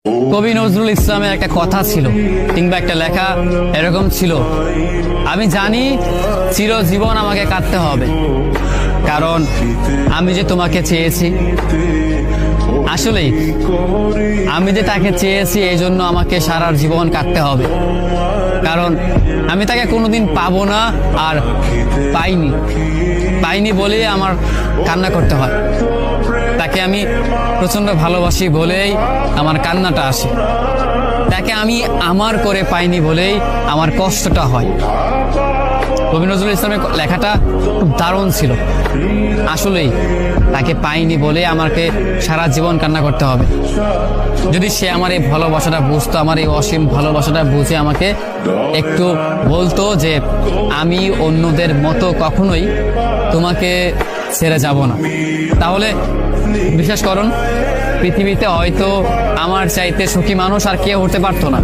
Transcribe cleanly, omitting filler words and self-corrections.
কবি নজরুল ইসলামের একটা কথা ছিল কিংবা একটা লেখা এরকম ছিল, আমি জানি চিরজীবন আমাকে কাঁদতে হবে, কারণ আমি যে তোমাকে চেয়েছি। আসলেই আমি যে তাকে চেয়েছি এই জন্য আমাকে সারা জীবন কাঁদতে হবে, কারণ আমি তাকে কোনোদিন পাবো না, আর পাইনি বলেই আমার কান্না করতে হয়। তাকে আমি প্রচন্ড ভালোবাসি বলেই আমার কান্নাটা আসে, তাকে আমি আমার করে পাইনি বলেই আমার কষ্টটা হয়। কবি নজরুল ইসলামের লেখাটা খুব দারুণ ছিল। আসলেই তাকে পাইনি বলে আমাকে সারা জীবন কান্না করতে হবে। যদি সে আমার এই ভালোবাসাটা বুঝতো, আমার এই অসীম ভালোবাসাটা বুঝে আমাকে একটু বলতো যে আমি অন্যদের মতো কখনোই তোমাকে ছেড়ে যাব না, তাহলে বিশ্বাস করুন পৃথিবীতে হয়তো আমার চাইতে সুখী মানুষ আর কেউ হতে পারতো না।